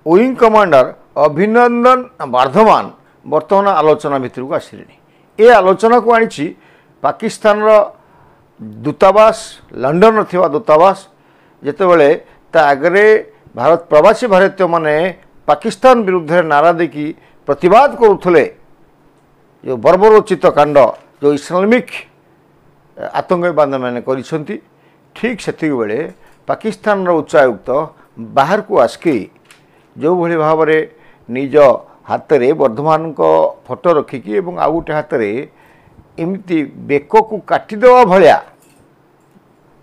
Wing commander Abhinandan Varthaman बर्तमान आलोचना भितर को आसिले। ये आलोचना को आनी पाकिस्तान दूतावास लंडन थिवा दूतावास जितेबले आगे भारत प्रवासी भारतीय माने पाकिस्तान विरुद्ध नारा देखी प्रतिवाद करुले जो बर्बरोचित कांड जो इस्लामिक आतंकवादी मैंने करिसेंती ठीक से बेले पाकिस्तान उच्चायुक्त बाहर को आसकी जो भली भाव में निज हाथ में वर्धमान को फोटो रखिकी एवं आउ गोटे हाथ में एमती बेक को काटिदेवा भाया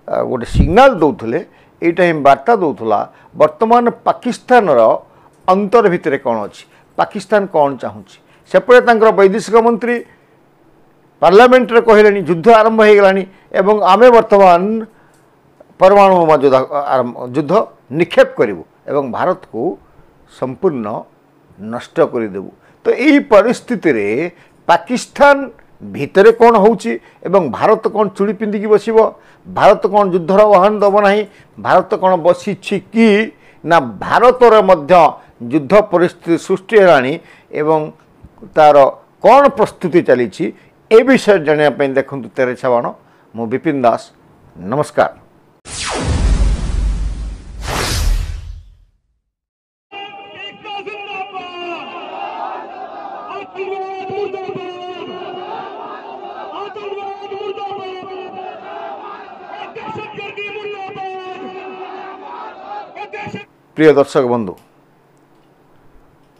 गोटे सिग्नाल दौले यहीटा ही वार्ता दौला वर्तमान पाकिस्तान अंतर भितर कौन अच्छी पाकिस्तान कौन चाहूँगी सेपटे वैदेशिक मंत्री पार्लियामेंट रे कहले युद्ध आरंभ हो गलानी एवं आमे वर्तमान परमाणु बोमा युद्ध निक्षेप करूँ एवं भारत को संपूर्ण नष्ट करदेबू। तो यही परिस्थिति रे पाकिस्तान भितर कौन होउची एवं भारत कौन चूड़ी पिंधिकी बसिबो भारत कौन युद्धर आह्वान दब नहीं भारत कौन बसी कि ना भारत रे मध्य युद्ध परिस्थिति सृष्टि हेलानी एवं तार कौन प्रस्तुति चली ए विषय जानापी देखु तेरे छावाण मु विपिन दास नमस्कार। प्रिय दर्शक बंधु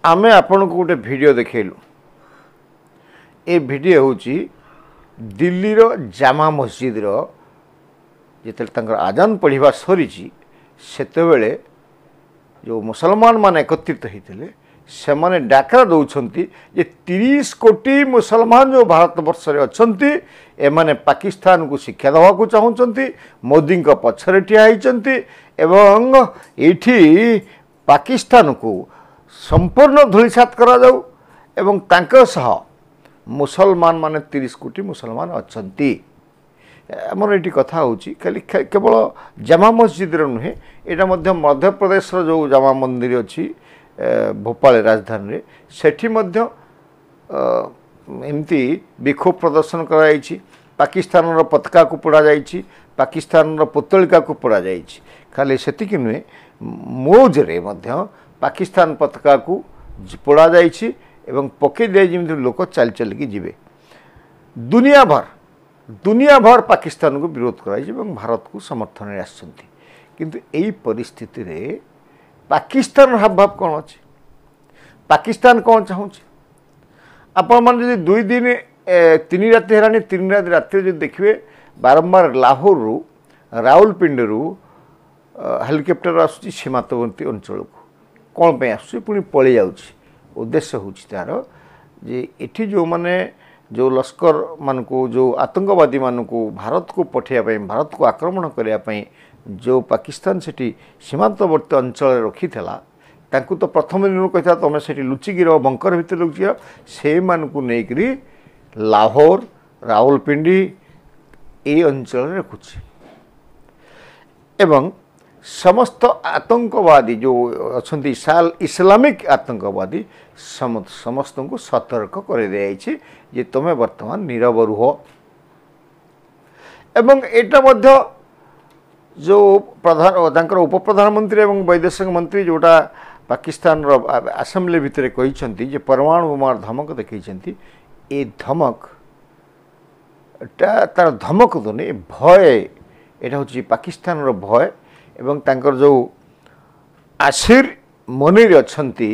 आमे आपन को गोटे वीडियो देखेलु। ए वीडियो होची दिल्ली रो जामा मस्जिद रो जिते आजान पढ़ा सरी सेतेबेले जो मुसलमान मान एकत्रित होते से माने डाकरा दौरान जे 30 कोटी मुसलमान जो भारत वर्ष रे अछंती एमाने पाकिस्तान को शिक्षा देवा को चाहूँगी मोदी को पछरे ठिया होइचंती एवं एठी पाकिस्तान को संपूर्ण धूलिसात करा जाऊ एवं तांका सह मुसलमान माने 30 कोटी मुसलमान अछंती। आमर ये कथा होची खाली केवल जामा मस्जिद नुहे यहाँ मध्य प्रदेश जो जामा मंदिर अच्छी भोपाल राजधानी रे सेठी मध्य एमती विक्षोभ प्रदर्शन कराई पाकिस्तान रो पताका को पोड़ा जाइछि पाकिस्तान रो पुतलिका को पोड़ा जाइछि खाली सेतिक नुहे मौज रे मध्य पाकिस्तान पताका को पोड़ा जाइछि एवं पकई दे जमी लोक चल चल की जीवे दुनिया भर पाकिस्तान को विरोध कराई भारत को समर्थन में आसछंती किंतु एई परिस्थिति रे पाकिस्तान हावभाव कौन अच्छे पाकिस्तान कौन चाहूँगी आपण मैंने जो 2 दिन 3 राति है 3 रात जो देखिए बारंबार लाहौर रु रावलपिंडी रु हेलिकप्टर आसूँ सीमांतवर्ती अंचल को कौन पे आसूँ पुणी पलि जाऊँगी उद्देश्य हूँ तार जे एठी जो माने जो लश्कर मान को जो आतंकवादी मान को भारत को पठाइबा भारत को आक्रमण करने जो पाकिस्तान सेठी सीमांतवर्ती अंचल रखी तांकु तो प्रथम दिन कहता तुम से लुचिकी रह बंकर भितर लुचि से मानू नेकरी लाहौर रावलपिंडी ये अंचल रखुची एवं समस्त आतंकवादी जो अच्छा इस्लामिक आतंकवादी समस्त को सतर्क कर दिया जे तुम्हें वर्तमान नीरव रुह एवं एटा जो प्रधान उप प्रधानमंत्री एवं वैदेशिक मंत्री जोटा पाकिस्तान आसेम्बली भितर कहते जे परमाणु बोमार धमक देखते ये धमक तार धमक तो नहीं भय यहाँ हूँ पाकिस्तान भय एवं तांकर जो आसिर मनिर अच्छी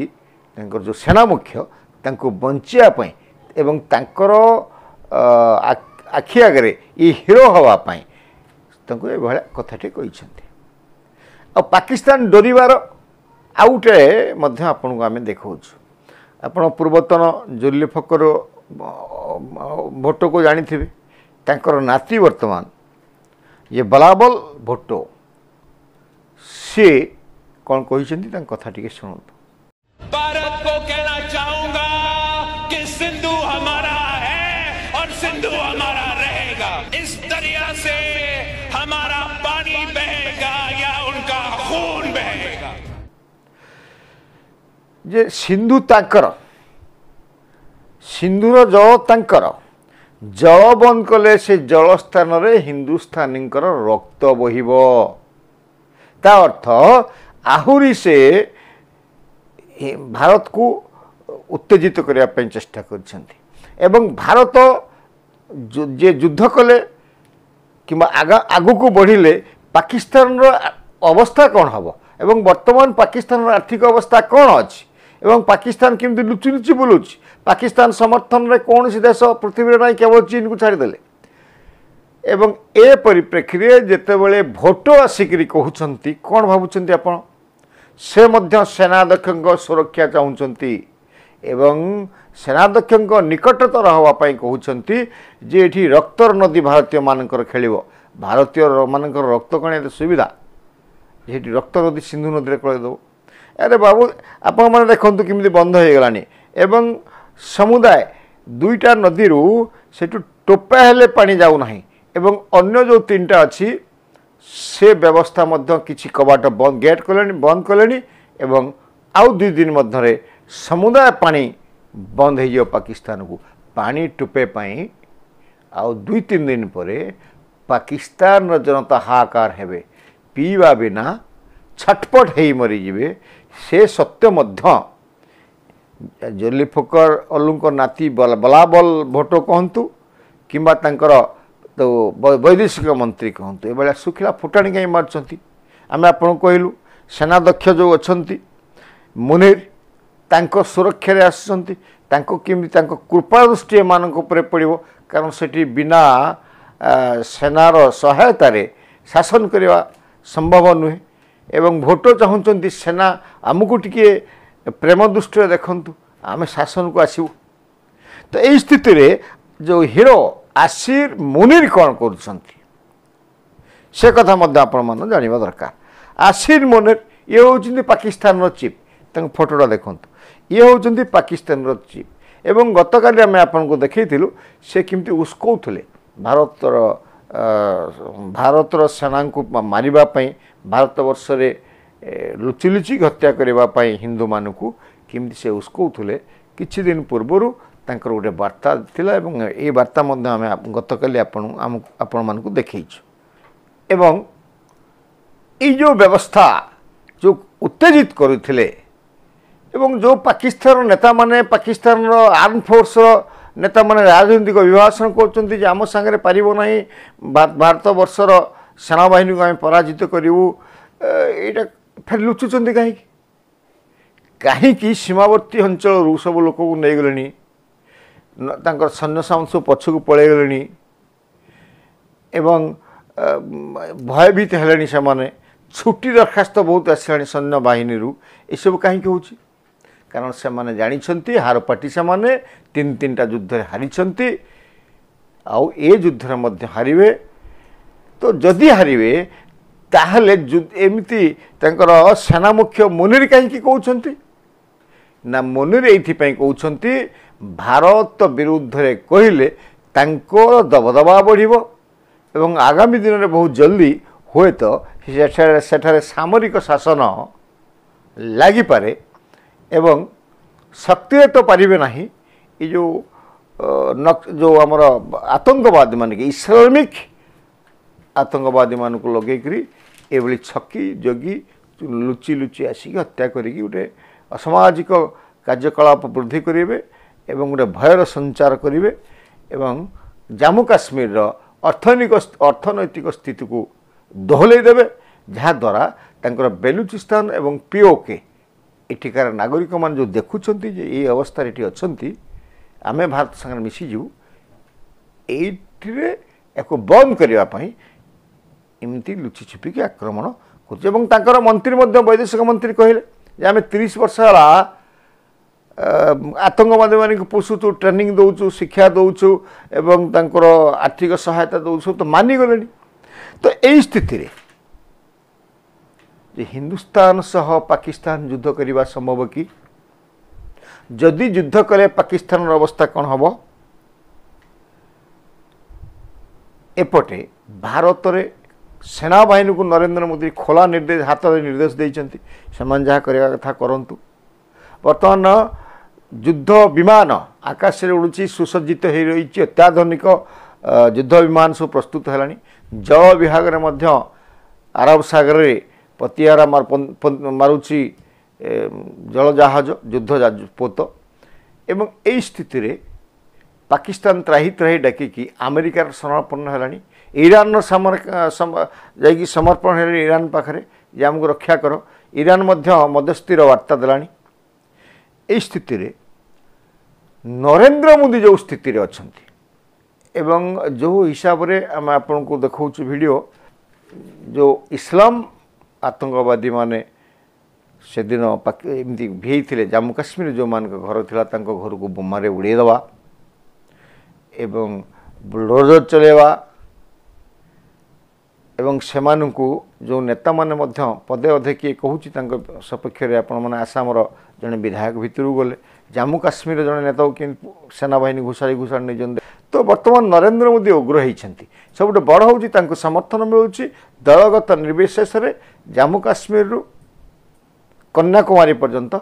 जो सेना मुख्य तांको बंचियापाई एवं तांकर आखि आगे ये हिरो हवापाई तांको ये भाया कथाटे कहते आ पाकिस्तान डरिवार आउटे मध्य आपन को आमे देखौछु आपण पूर्वतन जुल्फिकर भुट्टो को जानिथिबे तांकर नाती वर्तमान ये बलाबल भुट्टो से कौन कहते तांक कथा टिके सुनतु। भारत को कहना चाहूंगा कि सिंधु हमारा है और सिंधु हमारा रहेगा। इस दरिया से हमारा पानी बहेगा या उनका खून बहेगा। ଯେ ସିନ୍ଧୁ ତାଙ୍କର, ସିନ୍ଧୁର ଜଳ ତାଙ୍କର, ଜଳ ବନ୍ଦ କଲେ ସେ ଜଳ ସ୍ଥାନରେ ହିନ୍ଦୁସ୍ତାନୀଙ୍କର ରକ୍ତ ବହିବ। ତା ଅର୍ଥ ଆହୁରି ସେ ଭାରତକୁ ଉତ୍ତେଜିତ କରିବା ପାଇଁ ଚେଷ୍ଟା କରିଛନ୍ତି ଏବଂ ଭାରତ ଯେ ଯୁଦ୍ଧ କଲେ କିମ୍ବା ଆଗକୁ ବଢ଼ିଲେ ପାକିସ୍ତାନର ଅବସ୍ଥା କ'ଣ ହେବ ଏବଂ ବର୍ତ୍ତମାନ ପାକିସ୍ତାନର ଆର୍ଥିକ ଅବସ୍ଥା କ'ଣ ଅଛି ଏବଂ ପାକିସ୍ତାନ କେମିତି ଲୁଚି ଲୁଚି ବୁଲୁଛି। ପାକିସ୍ତାନ ସମର୍ଥନରେ କୌଣସି ଦେଶ ପୃଥିବୀରେ ନାହିଁ, କେବଳ ଚୀନକୁ ଛାଡ଼ିଦେଲେ। ଏବଂ ଏ ପରିପ୍ରେକ୍ଷୀରେ ଯେତେବେଳେ ଭୋଟ ଆସିକରି କହୁଛନ୍ତି, କ'ଣ ଭାବୁଛନ୍ତି ଆପଣ? ସେ ମଧ୍ୟ ସେନାଧ୍ୟକ୍ଷଙ୍କ ସୁରକ୍ଷା ଚାହୁଁଛନ୍ତି ଏବଂ ସେନାଧ୍ୟକ୍ଷଙ୍କ ନିକଟତର ହେବା ପାଇଁ କହୁଛନ୍ତି ଯେ ଏଠି ରକ୍ତର ନଦୀ ଭାରତୀୟମାନଙ୍କର ଖେଳିବ। ଭାରତୀୟମାନଙ୍କର ରକ୍ତ କ'ଣ ଏତେ ସୁବିଧା ଯେ ଏଠି ରକ୍ତ ନଦୀ ସିନ୍ଧୁ ନଦୀରେ କଳେଇଦେବ? ଆରେ ବାବୁ, ଆପଣମାନେ ଦେଖନ୍ତୁ କେମିତି ବନ୍ଦ ହୋଇଗଲାଣି ଏବଂ ସମୁଦାୟ ଦୁଇଟା ନଦୀରୁ ସେଠୁ ଟୋପା ହେଲେ ପାଣି ଯାଉନାହିଁ ଏବଂ ଅନ୍ୟ ଯେଉଁ ତିନିଟା ଅଛି ସେ ବ୍ୟବସ୍ଥା ମଧ୍ୟ କିଛି କବାଟ ଗେଟ୍ କଲେଣି, ବନ୍ଦ କଲେଣି ଏବଂ ଆଉ 2 ଦିନ ମଧ୍ୟରେ ସମୁଦାୟ ପାଣି ବନ୍ଦ ହୋଇଯିବ ପାକିସ୍ତାନକୁ। ପାଣି ଟୋପେ ପାଇଁ ଆଉ 2-3 ଦିନ ପରେ ପାକିସ୍ତାନର ଜନତା ହାହାକାର ହେବେ, ପିଇବା ବିନା ଛଟପଟ ହେଇ ମରିଯିବେ। ସେ ସତ୍ୟ ମଧ୍ୟ ଜୁଲଫିକର ଅଲିଙ୍କ ନାତି ବଲାବଲ ଭୋଟୋ କହନ୍ତୁ କିମ୍ବା ତାଙ୍କର ବୈଦେଶିକ ମନ୍ତ୍ରୀ କହନ୍ତୁ, ଏଭଳିଆ ଶୁଖିଲା ଫୁଟାଣି କାହିଁ ମାରୁଛନ୍ତି? ଆମେ ଆପଣଙ୍କୁ କହିଲୁ ସେନାଧ୍ୟକ୍ଷ ଯେଉଁ ଅଛନ୍ତି ମୁନିର, ତାଙ୍କ ସୁରକ୍ଷାରେ ଆସୁଛନ୍ତି, ତାଙ୍କୁ କେମିତି ତାଙ୍କ କୃପା ଦୃଷ୍ଟି ଏମାନଙ୍କ ଉପରେ ପଡ଼ିବ, କାରଣ ସେଠି ବିନା ସେନାର ସହାୟତାରେ ଶାସନ କରିବା ସମ୍ଭବ ନୁହେଁ। ଏବଂ ଭୋଟ ଚାହୁଁଛନ୍ତି ସେନା ଆମକୁ ଟିକିଏ ପ୍ରେମ ଦୃଷ୍ଟିରେ ଦେଖନ୍ତୁ, ଆମେ ଶାସନକୁ ଆସିବୁ। ତ ଏଇ ସ୍ଥିତିରେ ଯେଉଁ ହିରୋ ଆସିର ମୁନିର କ'ଣ କରୁଛନ୍ତି ସେ କଥା ମଧ୍ୟ ଆପଣମାନେ ଜାଣିବା ଦରକାର। ଆସିର ମୁନିର ଇଏ ହେଉଛନ୍ତି ପାକିସ୍ତାନର ଚିଫ୍, ତାଙ୍କ ଫଟୋଟା ଦେଖନ୍ତୁ, ଇଏ ହେଉଛନ୍ତି ପାକିସ୍ତାନର ଚିଫ୍ ଏବଂ ଗତକାଲି ଆମେ ଆପଣଙ୍କୁ ଦେଖାଇଥିଲୁ ସେ କେମିତି ଉସ୍କଉଥିଲେ ଭାରତର ସେନାଙ୍କୁ ମାରିବା ପାଇଁ, ଭାରତବର୍ଷରେ ଲୁଚି ଲୁଚି ହତ୍ୟା କରିବା ପାଇଁ ହିନ୍ଦୁମାନଙ୍କୁ କେମିତି ସେ ଉସ୍କଉଥିଲେ। କିଛି ଦିନ ପୂର୍ବରୁ ତାଙ୍କର ଗୋଟେ ବାର୍ତ୍ତା ଥିଲା ଏବଂ এই ବାର୍ତ୍ତା ମଧ୍ୟ ଆମେ ଗତକାଲି ଆପଣମାନଙ୍କୁ ଦେଖାଇଛୁ। ଏବଂ এই ଯେଉଁ ବ୍ୟବସ୍ଥା ଯେଉଁ ଉତ୍ତେଜିତ କରୁଥିଲେ ଏବଂ ଯେଉଁ ପାକିସ୍ତାନର ନେତାମାନେ, ପାକିସ୍ତାନର ଆର୍ମ ଫୋର୍ସର ନେତାମାନେ ରାଜନୈତିକ ଅଭିଭାଷଣ କରୁଛନ୍ତି ଯେ ଆମ ସାଙ୍ଗରେ ପାରିବ ନାହିଁ, ଭାରତବର୍ଷର ସେନାବାହିନୀକୁ ଆମେ ପରାଜିତ କରିବୁ, ଏଇଟା ଫେର ଲୁଚୁଛନ୍ତି କାହିଁକି? କାହିଁକି ସୀମାବର୍ତ୍ତୀ ଅଞ୍ଚଳରୁ ସବୁ ଲୋକକୁ ନେଇଗଲେଣି, ତାଙ୍କର ସୈନ୍ୟ ସାମନ୍ତ ସବୁ ପଛକୁ ପଳାଇଗଲେଣି ଏବଂ ଭୟଭୀତ ହେଲେଣି ସେମାନେ। ଛୁଟି ଦରଖାସ୍ତ ବହୁତ ଆସିଲାଣି ସୈନ୍ୟବାହିନୀରୁ। ଏସବୁ କାହିଁକି ହେଉଛି? କାରଣ ସେମାନେ ଜାଣିଛନ୍ତି ହାରପାଟି, ସେମାନେ 3-3ଟା ଯୁଦ୍ଧରେ ହାରିଛନ୍ତି ଆଉ ଏ ଯୁଦ୍ଧରେ ମଧ୍ୟ ହାରିବେ। ତ ଯଦି ହାରିବେ ତାହେଲେ ଏମିତି ତାଙ୍କର ସେନା ମୁଖ୍ୟ ମୁନିର କାହିଁକି କହୁଛନ୍ତି ନା, ମୁନିର ଏଇଥିପାଇଁ କହୁଛନ୍ତି ଭାରତ ବିରୁଦ୍ଧରେ କହିଲେ ତାଙ୍କର ଦବଦବା ବଢ଼ିବ ଏବଂ ଆଗାମୀ ଦିନରେ ବହୁତ ଜଲ୍ଦି ହୁଏତ ସେଠାରେ ସାମରିକ ଶାସନ ଲାଗିପାରେ ଏବଂ ଶକ୍ତିରେ ତ ପାରିବେ ନାହିଁ। ଏ ଯେଉଁ ଆମର ଆତଙ୍କବାଦୀମାନେ ଇସଲାମିକ ଆତଙ୍କବାଦୀମାନଙ୍କୁ ଲଗେଇକରି ଏଭଳି ଛକି ଜଗି ଲୁଚି ଲୁଚି ଆସିକି ହତ୍ୟା କରିକି ଗୋଟେ ଅସାମାଜିକ କାର୍ଯ୍ୟକଳାପ ବୃଦ୍ଧି କରିବେ ଏବଂ ଗୋଟେ ଭୟର ସଞ୍ଚାର କରିବେ ଏବଂ ଜାମ୍ମୁ କାଶ୍ମୀରର ଅର୍ଥନୈତିକ ସ୍ଥିତିକୁ ଦୋହଲେଇ ଦେବେ, ଯାହାଦ୍ୱାରା ତାଙ୍କର ବେଲୁଚିସ୍ତାନ ଏବଂ ପିଓକେ ଏଠିକାର ନାଗରିକମାନେ ଯେଉଁ ଦେଖୁଛନ୍ତି ଯେ ଏଇ ଅବସ୍ଥାରେ ଏଠି ଅଛନ୍ତି, ଆମେ ଭାରତ ସାଙ୍ଗରେ ମିଶିଯିବୁ, ଏଇଥିରେ ୟାକୁ ବନ୍ଦ କରିବା ପାଇଁ ଏମିତି ଲୁଚି ଛୁପିକି ଆକ୍ରମଣ କରୁଛି। ଏବଂ ତାଙ୍କର ମନ୍ତ୍ରୀ ମଧ୍ୟ ବୈଦେଶିକ ମନ୍ତ୍ରୀ କହିଲେ ଯେ ଆମେ 30 ବର୍ଷ ହେଲା ଆତଙ୍କବାଦୀମାନଙ୍କୁ ପୋଷୁଛୁ, ଟ୍ରେନିଂ ଦେଉଛୁ, ଶିକ୍ଷା ଦେଉଛୁ ଏବଂ ତାଙ୍କର ଆର୍ଥିକ ସହାୟତା ଦେଉଛୁ, ତ ମାନିଗଲେଣି। ତ ଏଇ ସ୍ଥିତିରେ ଯେ ହିନ୍ଦୁସ୍ତାନ ସହ ପାକିସ୍ତାନ ଯୁଦ୍ଧ କରିବା ସମ୍ଭବ କି? ଯଦି ଯୁଦ୍ଧ କଲେ ପାକିସ୍ତାନର ଅବସ୍ଥା କ'ଣ ହେବ? ଏପଟେ ଭାରତରେ ସେନାବାହିନୀକୁ ନରେନ୍ଦ୍ର ମୋଦି ଖୋଲା ହାତରେ ନିର୍ଦ୍ଦେଶ ଦେଇଛନ୍ତି, ସେମାନେ ଯାହା କରିବା କଥା କରନ୍ତୁ। बर्तमान युद्ध विमान आकाश में उड़ुची सुसज्जित हो रही अत्याधुनिक युद्ध विमान सब प्रस्तुत है जल विभाग में अरब सागर में पतियारा मारुची जल जहाज युद्ध पोत एवं यही स्थिति रे पाकिस्तान त्राही त्राही डाकिकी अमेरिकार समर्पण है ईरान जाकि समर्पण है ईरान पाखे जे आमको रक्षा कर ईरान मध्यस्थीर वार्ता देलानी यही स्थिति रे नरेंद्र मोदी जो स्थिति रे अछंती एवं जो हिसाब रे आम आपन को देखौछु वीडियो जो इस्लाम आतंकवादी माने से दिन एमती भेईथिले जम्मू काश्मीर जो मान घर थिला तांको घर को बोमारे उड़े दवा एवं बुलडोजर चलेवा एवं सेमानंकु जो नेता माने मध्य पदे अधे किए कहूची तांको सपक्ष रे आपण माने आसामर जने विधायक भितरु गले जम्मू काश्मीर जने नेता कि सेनाबाहिनी घुषारी नहीं जन तो वर्तमान नरेंद्र मोदी उग्र होती सब बड़ हो समर्थन मिलूँ दलगत निर्विशेष जम्मू काश्मीर रु कन्याकुमारी पर्यंत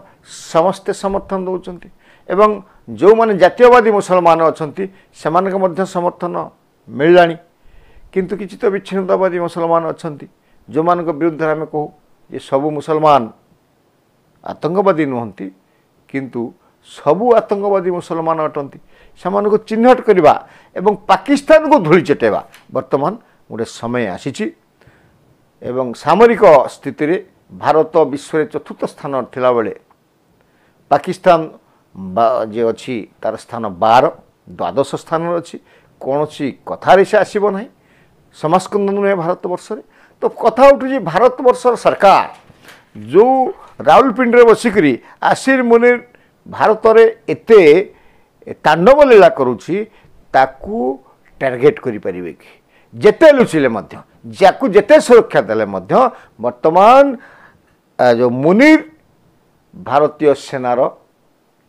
समस्ते समर्थन दौरान एवं जो माने जातीयवादी मुसलमान अच्छा से समर्थन मिलला किंतु किसी तो विच्छिन्नतावादी मुसलमान अच्छा जो मान विरुद्ध आम कहू ये सबू मुसलमान आतंकवादी नुहति किंतु सबू आतंकवादी मुसलमान अटंती से चिन्हट करवा एवं पाकिस्तान को धूली चटेवा वर्तमान गोटे समय आसी एवं सामरिक स्थिति रे भारत विश्व रे चतुर्थ स्थान थिला बेले पाकिस्तान जे अच्छी तार स्थान 12 द्वादश स्थान अच्छी कौन सी कथार से आसब ना समाजकंद नुहे भारत वर्ष रे तो कथा उठू भारत वर्ष सरकार जो राउलपिंडी बसिकी आसिर मुनिर भारत रे एते तांडव लीला करुछि ताकू टार्गेट करि परिबे कि जेते लुचिले मध्य जाकू जेते सुरक्षा देले मध्य वर्तमान जो मुनिर भारतीय सेनार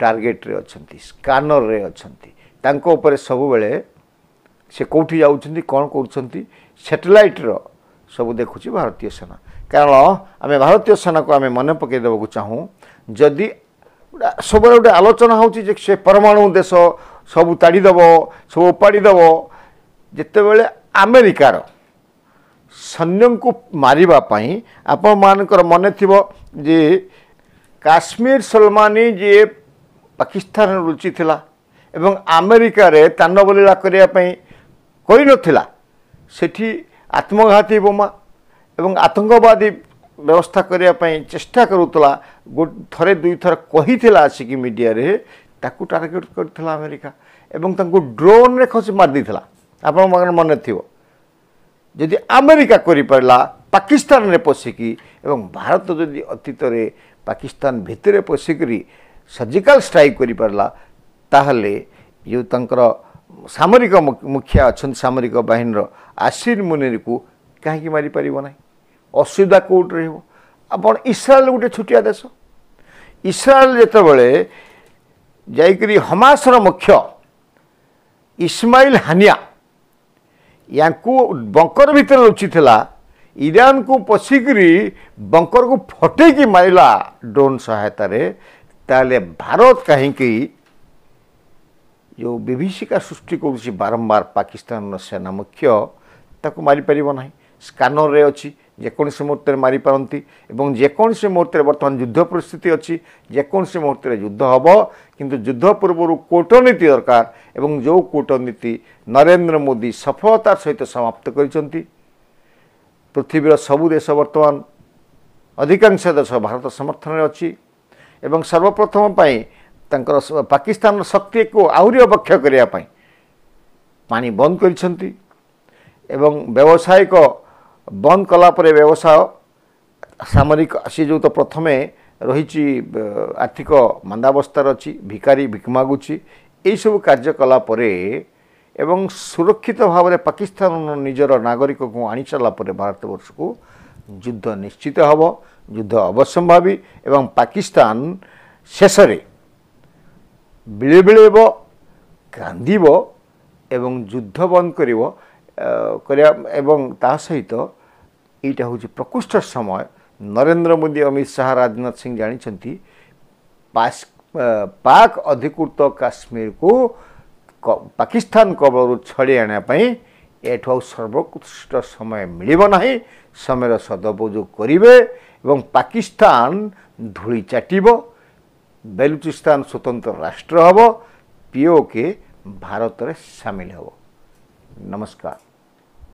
टार्गेट रे अछंती स्कैनर रे अछंती तांको ऊपर सब बेले से कोठी जाउछंती कोन करूछंती सैटेलाइट रो सब देखुछि भारतीय सेना कारण आमे भारतीय सेना को आमे मन पके देबो चाहू जदि सब गोटे आलोचना होची से परमाणु देश सब ताड़ीदेव सब उपाड़ीदेव जितेबले अमेरिकार सैन्य को मारिबाई आपण मानकर मन थी जे काश्मीर सलमानी जे पाकिस्तान रुचि थिला एवं अमेरिका रे तांडव लीला करने कोई नथिला सेठी आत्मघाती बोमा एवं आतंकवादी व्यवस्था करने चेष्टा करूला थरे दुई थर कही आसिक मीडिया रे ताकू टार्गेट करथिला अमेरिका एवं तांको ड्रोन रे खसी मार देथिला आपण मन थी जदि अमेरिका करि परला पाकिस्तान रे पसिकी एवं भारत जदि अतीत रे पाकिस्तान भितरे पसिकरी सर्जिकल स्ट्राइक करि परला ताहले यो तांकर सामरिक मुखिया अच्छा सामरिक बाहिनी आसिर मुनिर को कहीं मारी पारिबो नाही असुविधा कौट रहिबो आपण इस्राएल गोटे छुटिया देश इस्राएल जेतेबेले जाइकरी हमासर मुख्य इस्माइल हानिया यांकू बंकर भीतर लुचि थिला ईरान को पशिकरी बंकर को फटेकी मारिला ड्रोन सहायता रे ताले भारत कहीं जो विभीषिका सृष्टि करुछि बारंबार पाकिस्तान सेना मुख्य ताकू मारी परिबो नाही स्कैनर रे अछि जेकोसी मुहूर्त में मारी पारती एवं जेकोसी मुहूर्त में बर्तमान युद्ध परिस्थिति अच्छी जेकोसी मुहूर्त में युद्ध हम किंतु युद्ध पूर्व कूटनीति दरकार एवं जो कूटनीति नरेंद्र मोदी सफलतार सहित समाप्त कर पृथ्वीर सबु देश बर्तमान अधिकांश देश भारत समर्थन अच्छी एवं सर्वप्रथम तांकर पाकिस्तान शक्ति को आहरी अवक्ष करने पानी बंद कर व्यावसायिक बंद कलापर व्यवसाय सामरिक सी जो तो प्रथमे रही आर्थिक मंदावस्थार अच्छी भिकारी भिक मागुची यही सब कार्यकला एवं सुरक्षित भाव में पाकिस्तान निजर नागरिक को आनी सारा भारतवर्ष को युद्ध निश्चित हम युद्ध अवश्यम्भावी एवं पाकिस्तान शेष बिलेब कांदीब एवं युद्ध बंद कर सहित यहाँ हूँ प्रकृष्ट समय नरेंद्र मोदी अमित शाह राजनाथ सिंह जानी पाक अधिकृत काश्मीर को पाकिस्तान कबलू छड़ी आने एठू सर्वोत्कृष्ट समय मिलिबो नाही समय सदुपयोग करिवे एवं पाकिस्तान धूली चाटिबो बेलुचिस्तान स्वतंत्र राष्ट्र हबो पीओके भारत रे शामिल हबो। नमस्कार।